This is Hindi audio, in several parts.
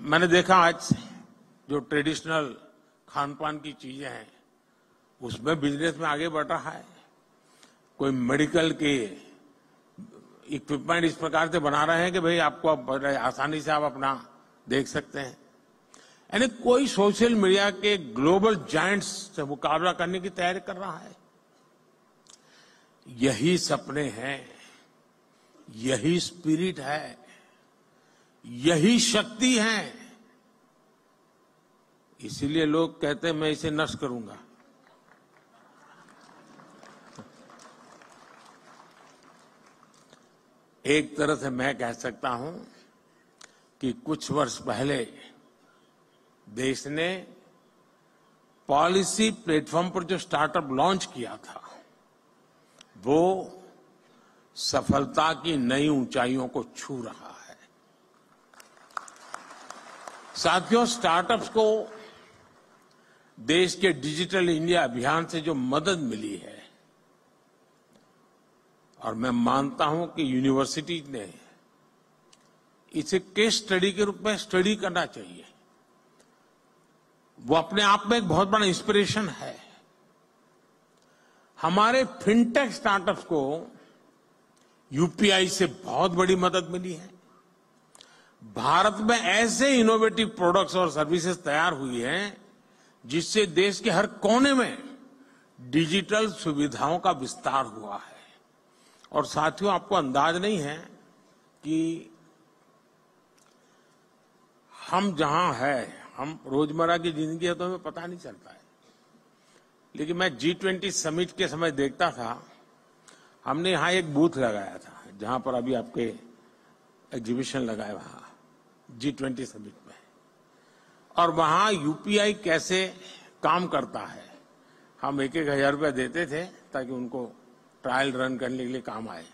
मैंने देखा आज जो ट्रेडिशनल खान पान की चीजें हैं उसमें बिजनेस में आगे बढ़ रहा है। कोई मेडिकल के इक्विपमेंट इस प्रकार से बना रहे हैं कि भाई आपको अब आसानी से आप अपना देख सकते हैं। यानी कोई सोशल मीडिया के ग्लोबल जायंट्स से मुकाबला करने की तैयारी कर रहा है। यही सपने हैं, यही स्पिरिट है, यही शक्ति है। इसीलिए लोग कहते हैं मैं इसे नष्ट करूंगा। एक तरह से मैं कह सकता हूं कि कुछ वर्ष पहले देश ने पॉलिसी प्लेटफॉर्म पर जो स्टार्टअप लॉन्च किया था वो सफलता की नई ऊंचाइयों को छू रहा है। साथियों, स्टार्टअप्स को देश के डिजिटल इंडिया अभियान से जो मदद मिली है, और मैं मानता हूं कि यूनिवर्सिटी ने इसे केस स्टडी के रूप में स्टडी करना चाहिए, वो अपने आप में एक बहुत बड़ा इंस्पिरेशन है। हमारे फिनटेक स्टार्टअप्स को यूपीआई से बहुत बड़ी मदद मिली है। भारत में ऐसे इनोवेटिव प्रोडक्ट्स और सर्विसेज तैयार हुई हैं जिससे देश के हर कोने में डिजिटल सुविधाओं का विस्तार हुआ है। और साथियों, आपको अंदाज नहीं है कि हम जहां हैं, हम रोजमर्रा की जिंदगी है तो हमें पता नहीं चलता है, लेकिन मैं G20 समिट के समय देखता था, हमने यहां एक बूथ लगाया था जहां पर अभी आपके एग्जीबिशन लगाए वहां G20 समिट में, और वहां यूपीआई कैसे काम करता है हम 1-1 हजार रुपया देते थे ताकि उनको ट्रायल रन करने के लिए काम आए।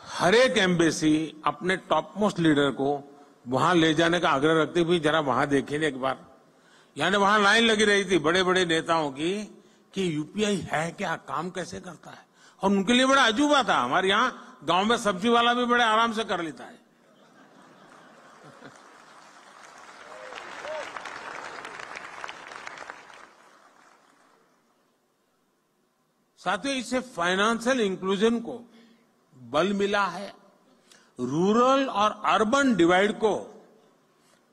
हर एक एम्बेसी अपने टॉप मोस्ट लीडर को वहां ले जाने का आग्रह रखती हुई जरा वहां देखें एक बार। यानी वहां लाइन लगी रही थी बड़े बड़े नेताओं की कि यूपीआई है क्या, काम कैसे करता है, और उनके लिए बड़ा अजूबा था। हमारे यहां गांव में सब्जी वाला भी बड़े आराम से कर लेता है। साथियों, इससे फाइनेंशियल इंक्लूजन को बल मिला है। रूरल और अर्बन डिवाइड को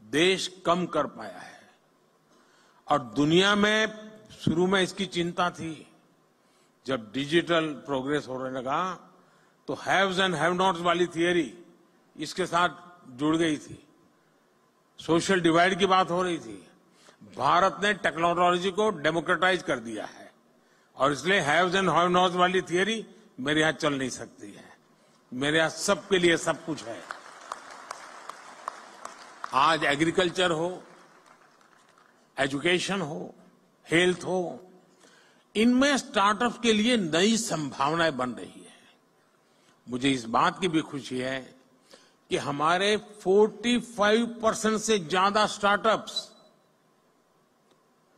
देश कम कर पाया है। और दुनिया में शुरू में इसकी चिंता थी, जब डिजिटल प्रोग्रेस होने लगा तो हैव्स एंड हैव नॉट्स वाली थियरी इसके साथ जुड़ गई थी, सोशल डिवाइड की बात हो रही थी। भारत ने टेक्नोलॉजी को डेमोक्रेटाइज कर दिया है और इसलिए हैव्स एंड हैव नॉट्स वाली थियरी मेरे यहां चल नहीं सकती है। मेरे यहां सबके लिए सब कुछ है। आज एग्रीकल्चर हो, एजुकेशन हो, हेल्थ हो, इनमें स्टार्टअप के लिए नई संभावनाएं बन रही है। मुझे इस बात की भी खुशी है कि हमारे 45% से ज्यादा स्टार्टअप्स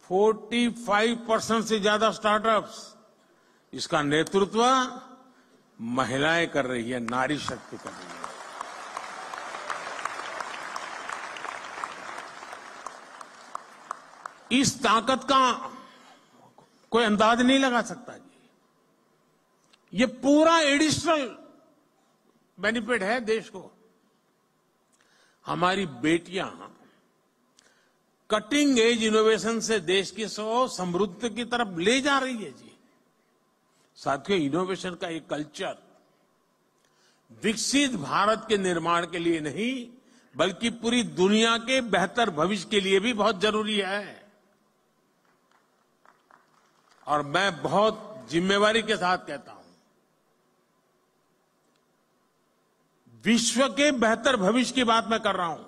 45% से ज्यादा स्टार्टअप्स इसका नेतृत्व महिलाएं कर रही है, नारी शक्ति कर रही है। इस ताकत का कोई अंदाज नहीं लगा सकता जी। ये पूरा एडिशनल बेनिफिट है देश को। हमारी बेटियां कटिंग एज इनोवेशन से देश की समृद्धि की तरफ ले जा रही है जी। साथियों, इनोवेशन का एक कल्चर विकसित भारत के निर्माण के लिए नहीं बल्कि पूरी दुनिया के बेहतर भविष्य के लिए भी बहुत जरूरी है। और मैं बहुत जिम्मेवारी के साथ कहता हूं, विश्व के बेहतर भविष्य की बात मैं कर रहा हूं,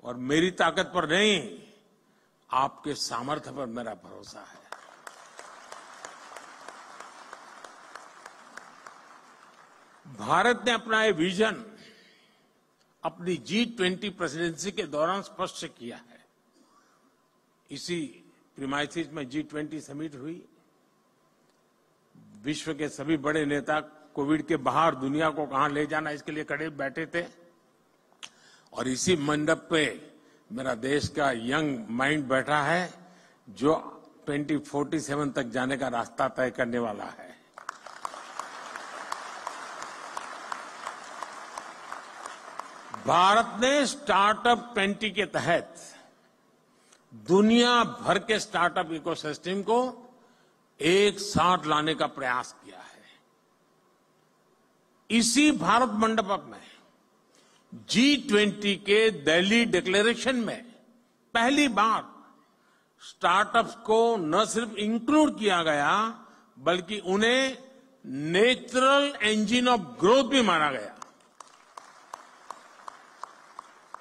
और मेरी ताकत पर नहीं, आपके सामर्थ्य पर मेरा भरोसा है। भारत ने अपना ये विजन अपनी G20 प्रेसिडेंसी के दौरान स्पष्ट किया है। इसी प्रीमाइसिस में G20 समिट हुई। विश्व के सभी बड़े नेता कोविड के बाहर दुनिया को कहां ले जाना, इसके लिए खड़े बैठे थे। और इसी मंडप पे मेरा देश का यंग माइंड बैठा है जो 2047 तक जाने का रास्ता तय करने वाला है। भारत ने स्टार्टअप 20 के तहत दुनिया भर के स्टार्टअप इकोसिस्टम को एक साथ लाने का प्रयास किया है। इसी भारत मंडप में G20 के दिल्ली डिक्लेरेशन में पहली बार स्टार्टअप्स को न सिर्फ इंक्लूड किया गया बल्कि उन्हें नेचुरल इंजन ऑफ ग्रोथ भी माना गया।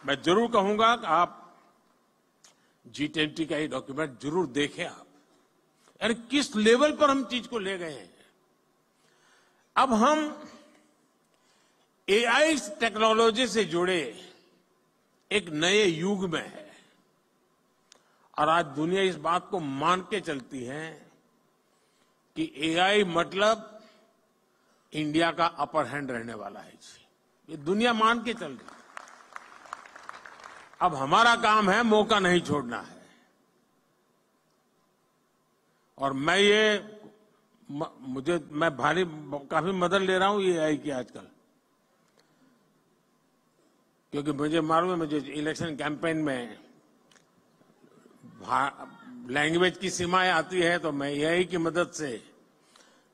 मैं जरूर कहूंगा कि आप G20 का ये डॉक्यूमेंट जरूर देखें आप, यानी किस लेवल पर हम चीज को ले गए हैं। अब हम AI टेक्नोलॉजी से जुड़े एक नए युग में है और आज दुनिया इस बात को मान के चलती है कि AI मतलब इंडिया का अपर हैंड रहने वाला है जी। ये दुनिया मान के चल रही है। अब हमारा काम है मौका नहीं छोड़ना है। और मैं काफी मदद ले रहा हूं ये AI की आजकल, क्योंकि मुझे मालूम है मुझे इलेक्शन कैंपेन में लैंग्वेज की सीमाएं आती है, तो मैं AI की मदद से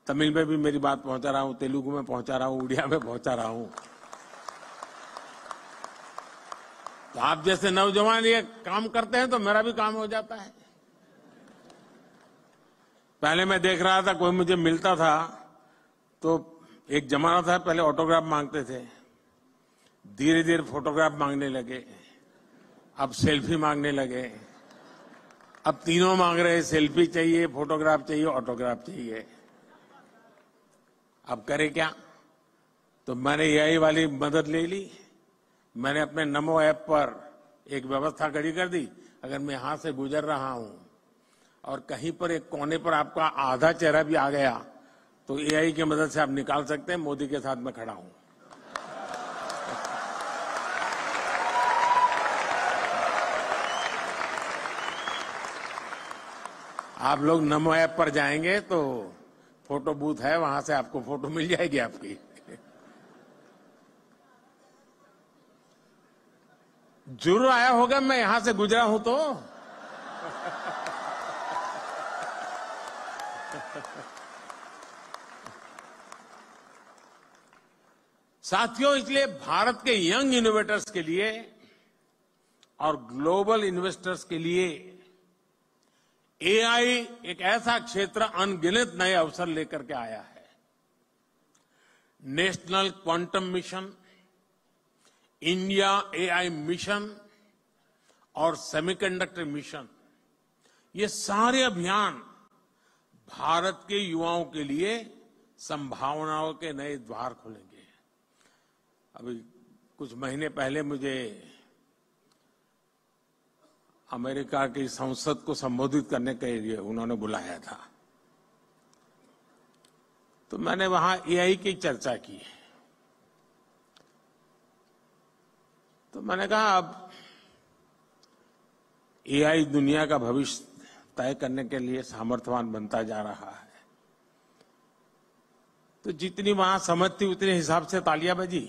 तमिल में भी मेरी बात पहुंचा रहा हूं, तेलुगु में पहुंचा रहा हूं, उड़िया में पहुंचा रहा हूं। तो आप जैसे नौजवान ये काम करते हैं तो मेरा भी काम हो जाता है। पहले मैं देख रहा था कोई मुझे मिलता था तो एक जमाना था पहले ऑटोग्राफ मांगते थे, धीरे धीरे फोटोग्राफ मांगने लगे, अब सेल्फी मांगने लगे, अब तीनों मांग रहे, सेल्फी चाहिए, फोटोग्राफ चाहिए, ऑटोग्राफ चाहिए। अब करे क्या? तो मैंने AI वाली मदद ले ली। मैंने अपने नमो ऐप पर एक व्यवस्था खड़ी कर दी, अगर मैं यहां से गुजर रहा हूं और कहीं पर एक कोने पर आपका आधा चेहरा भी आ गया तो AI की मदद से आप निकाल सकते हैं मोदी के साथ मैं खड़ा हूं। आप लोग नमो ऐप पर जाएंगे तो फोटो बूथ है, वहां से आपको फोटो मिल जाएगी आपकी। जरूर आया होगा, मैं यहां से गुजरा हूं तो। साथियों, इसलिए भारत के यंग इनोवेटर्स के लिए और ग्लोबल इन्वेस्टर्स के लिए AI एक ऐसा क्षेत्र अनगिनत नए अवसर लेकर के आया है। National quantum mission, India AI mission और सेमीकंडक्टर मिशन, ये सारे अभियान भारत के युवाओं के लिए संभावनाओं के नए द्वार खोलेंगे। अभी कुछ महीने पहले मुझे अमेरिका की संसद को संबोधित करने के लिए उन्होंने बुलाया था, तो मैंने वहां AI की चर्चा की। तो मैंने कहा अब AI दुनिया का भविष्य तय करने के लिए सामर्थ्यवान बनता जा रहा है, तो जितनी वहां समझ थी उतने हिसाब से तालियां बजी।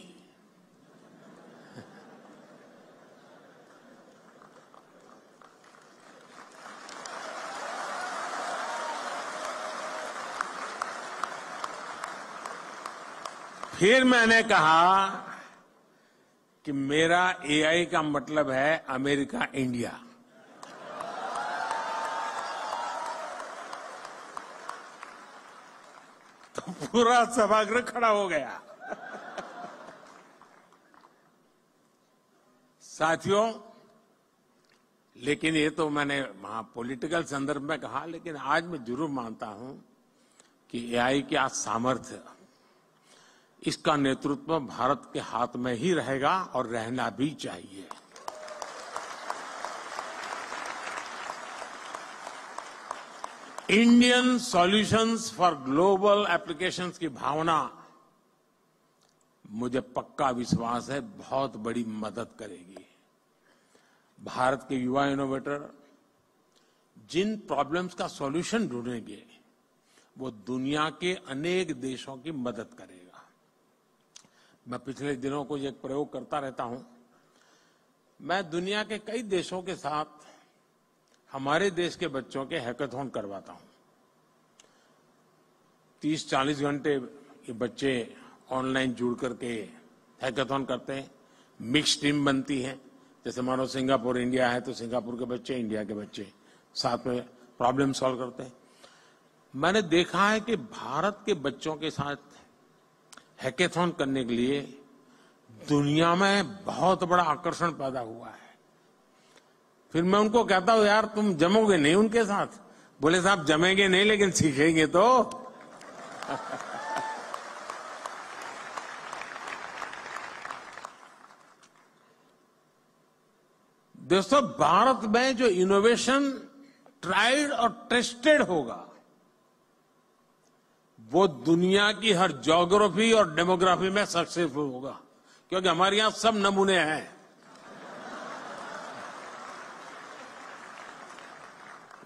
फिर मैंने कहा कि मेरा AI का मतलब है अमेरिका इंडिया। तो पूरा सभागृह खड़ा हो गया। साथियों, लेकिन ये तो मैंने वहां पॉलिटिकल संदर्भ में कहा, लेकिन आज मैं जरूर मानता हूं कि AI का सामर्थ्य, इसका नेतृत्व भारत के हाथ में ही रहेगा और रहना भी चाहिए। Indian solutions for global applications की भावना मुझे पक्का विश्वास है बहुत बड़ी मदद करेगी। भारत के युवा इनोवेटर जिन प्रॉब्लम्स का सॉल्यूशन ढूंढेंगे वो दुनिया के अनेक देशों की मदद करेगा। मैं पिछले दिनों को एक प्रयोग करता रहता हूं। मैं दुनिया के कई देशों के साथ हमारे देश के बच्चों के हैकाथॉन करवाता हूं। 30-40 घंटे ये बच्चे ऑनलाइन जुड़ करके हैकाथॉन करते हैं। मिक्स टीम बनती है। जैसे मानो सिंगापुर इंडिया है तो सिंगापुर के बच्चे इंडिया के बच्चे साथ में प्रॉब्लम सॉल्व करते हैं। मैंने देखा है कि भारत के बच्चों के साथ हैकाथॉन करने के लिए दुनिया में बहुत बड़ा आकर्षण पैदा हुआ है। फिर मैं उनको कहता हूं यार तुम जमोगे नहीं उनके साथ? बोले साहब जमेंगे नहीं लेकिन सीखेंगे तो। दोस्तों, भारत में जो इनोवेशन ट्राइड और टेस्टेड होगा वो दुनिया की हर ज्योग्राफी और डेमोग्राफी में सक्सेसफुल होगा, क्योंकि हमारे यहां सब नमूने हैं।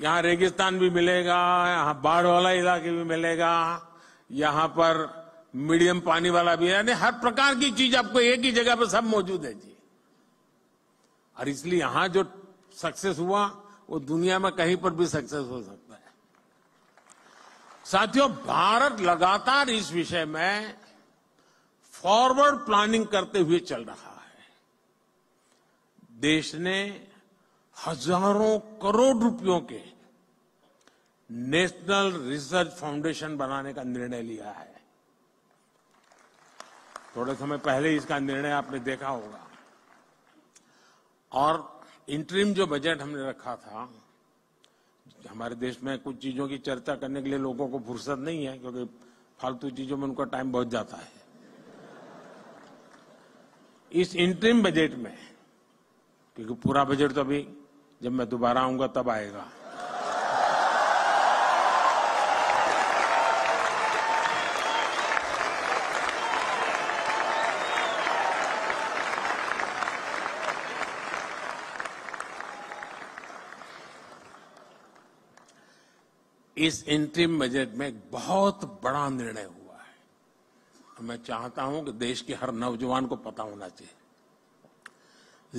यहां रेगिस्तान भी मिलेगा, यहां बाढ़ वाला इलाके भी मिलेगा, यहां पर मीडियम पानी वाला भी है, यानी हर प्रकार की चीज आपको एक ही जगह पर सब मौजूद है जी। और इसलिए यहां जो सक्सेस हुआ वो दुनिया में कहीं पर भी सक्सेस हो सकता है। साथियों, भारत लगातार इस विषय में फॉरवर्ड प्लानिंग करते हुए चल रहा है। देश ने हजारों करोड़ रुपयों के नेशनल रिसर्च फाउंडेशन बनाने का निर्णय लिया है। थोड़े समय पहले इसका निर्णय आपने देखा होगा। और इंटरिम जो बजट हमने रखा था, हमारे देश में कुछ चीजों की चर्चा करने के लिए लोगों को फुर्सत नहीं है, क्योंकि फालतू चीजों में उनका टाइम बहुत जाता है। इस इंटरिम बजट में, क्योंकि पूरा बजट तो अभी जब मैं दोबारा आऊंगा तब आएगा, इस इंटरिम बजट में एक बहुत बड़ा निर्णय हुआ है। मैं चाहता हूं कि देश के हर नौजवान को पता होना चाहिए।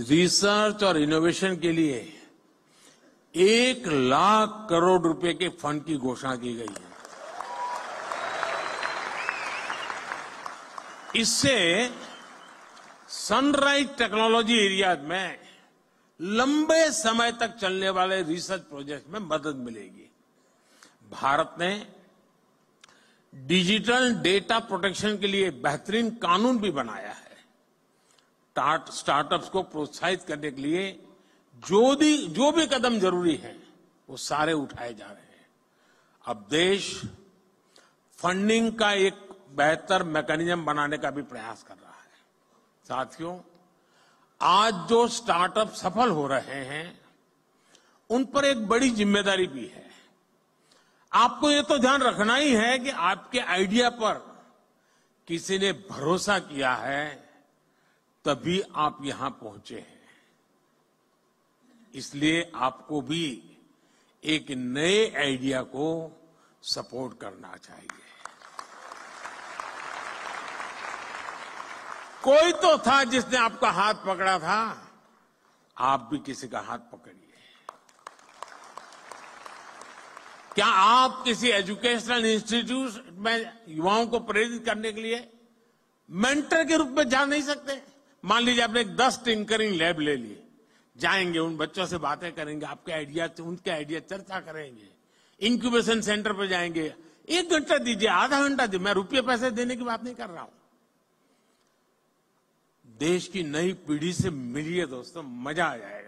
रिसर्च और इनोवेशन के लिए 1 लाख करोड़ रुपए के फंड की घोषणा की गई है। इससे सनराइज टेक्नोलॉजी एरिया में लंबे समय तक चलने वाले रिसर्च प्रोजेक्ट में मदद मिलेगी। भारत ने डिजिटल डेटा प्रोटेक्शन के लिए बेहतरीन कानून भी बनाया है। स्टार्टअप्स को प्रोत्साहित करने के लिए जो भी कदम जरूरी है वो सारे उठाए जा रहे हैं। अब देश फंडिंग का एक बेहतर मैकेनिज्म बनाने का भी प्रयास कर रहा है। साथियों, आज जो स्टार्टअप सफल हो रहे हैं उन पर एक बड़ी जिम्मेदारी भी है। आपको ये तो ध्यान रखना ही है कि आपके आइडिया पर किसी ने भरोसा किया है, तभी आप यहां पहुंचे हैं। इसलिए आपको भी एक नए आइडिया को सपोर्ट करना चाहिए। कोई तो था जिसने आपका हाथ पकड़ा था, आप भी किसी का हाथ पकड़िए। क्या आप किसी एजुकेशनल इंस्टीट्यूट में युवाओं को प्रेरित करने के लिए मेंटर के रूप में जा नहीं सकते? मान लीजिए आपने 10 टिंकरिंग लैब ले ली, जाएंगे उन बच्चों से बातें करेंगे, आपके आइडिया उनके आइडिया चर्चा करेंगे, इंक्यूबेशन सेंटर पर जाएंगे। 1 घंटा दीजिए, आधा घंटा दीजिए, मैं रुपये पैसे देने की बात नहीं कर रहा हूं। देश की नई पीढ़ी से मिलिए दोस्तों, मजा आ जाएगा।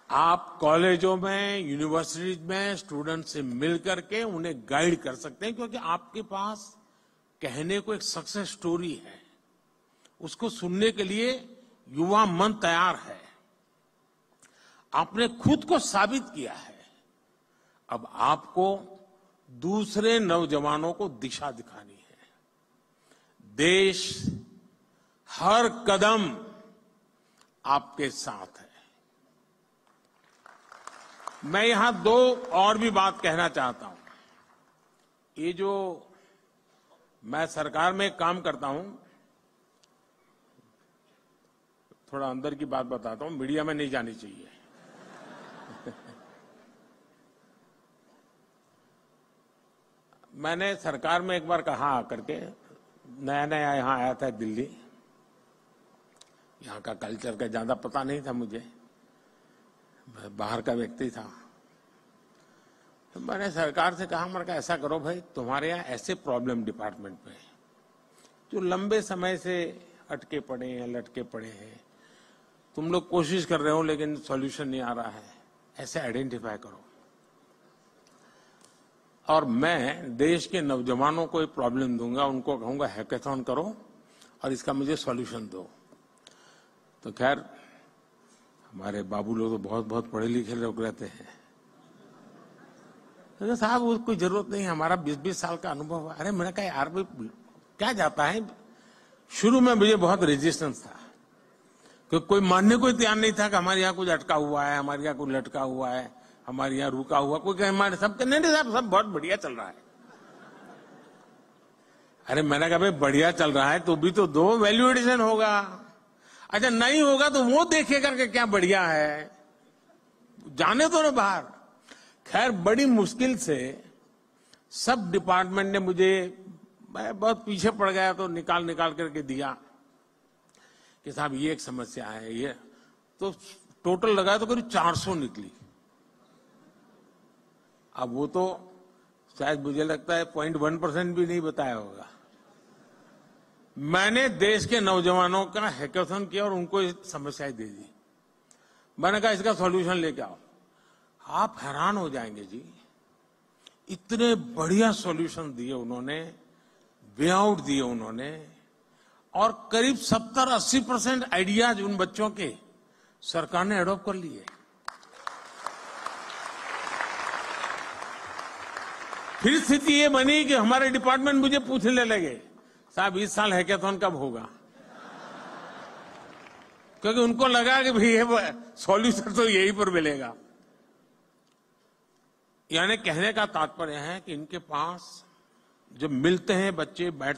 आप कॉलेजों में, यूनिवर्सिटीज में स्टूडेंट से मिलकर के उन्हें गाइड कर सकते हैं, क्योंकि आपके पास कहने को एक सक्सेस स्टोरी है। उसको सुनने के लिए युवा मन तैयार है। आपने खुद को साबित किया है। अब आपको दूसरे नौजवानों को दिशा दिखानी है। देश हर कदम आपके साथ है। मैं यहां दो और भी बात कहना चाहता हूं। ये जो मैं सरकार में काम करता हूं, थोड़ा अंदर की बात बताता हूं, मीडिया में नहीं जानी चाहिए। मैंने सरकार में एक बार कहा आकर के, नया नया यहां आया था दिल्ली, यहां का कल्चर का ज्यादा पता नहीं था मुझे, बाहर का व्यक्ति था। तो मैंने सरकार से कहा, मैंने कहा ऐसा करो भाई, तुम्हारे यहाँ ऐसे प्रॉब्लम डिपार्टमेंट में जो लंबे समय से अटके पड़े हैं, लटके पड़े हैं, तुम लोग कोशिश कर रहे हो लेकिन सॉल्यूशन नहीं आ रहा है, ऐसे आइडेंटिफाई करो और मैं देश के नौजवानों को एक प्रॉब्लम दूंगा, उनको कहूंगा हैकेथॉन करो और इसका मुझे सॉल्यूशन दो। तो खैर हमारे बाबू लोग तो बहुत बहुत पढ़े लिखे लोग रहते हैं। तो साहब वो कोई जरूरत नहीं, हमारा 20-20 साल का अनुभव। अरे मैंने कहा यार क्या जाता है। शुरू में मुझे बहुत रेजिस्टेंस था, क्योंकि कोई मानने को तैयार नहीं था कि हमारे यहाँ कुछ अटका हुआ है, हमारे यहाँ कुछ लटका हुआ है, हमारे यहाँ रुका हुआ, कोई कहे हमारे सब नहीं साहब सब बहुत बढ़िया चल रहा है। अरे मैंने कहा भाई बढ़िया चल रहा है तो भी तो दो, वैल्यू एडिशन होगा। अच्छा नहीं होगा तो वो देखे करके क्या बढ़िया है, जाने तो ना बाहर। खैर बड़ी मुश्किल से सब डिपार्टमेंट ने मुझे, मैं बहुत पीछे पड़ गया तो निकाल करके दिया कि साहब ये एक समस्या है, ये तो टोटल लगाया तो करीब 400 निकली। अब वो तो शायद मुझे लगता है 0.1% भी नहीं बताया होगा। मैंने देश के नौजवानों का हैकेथॉन किया और उनको समस्याएं दे दी। मैंने कहा इसका सॉल्यूशन लेके आओ। आप हैरान हो जाएंगे जी, इतने बढ़िया सॉल्यूशन दिए उन्होंने, वे आउट दिए उन्होंने, और करीब 70-80% आइडियाज उन बच्चों के सरकार ने एडॉप्ट कर लिए। फिर स्थिति ये बनी कि हमारे डिपार्टमेंट मुझे पूछने लगे, साहब इस साल हैकेथॉन कब होगा, क्योंकि उनको लगा कि भाई ये सॉल्यूशन तो यहीं पर मिलेगा। यानी कहने का तात्पर्य है कि इनके पास जब मिलते हैं बच्चे बैठ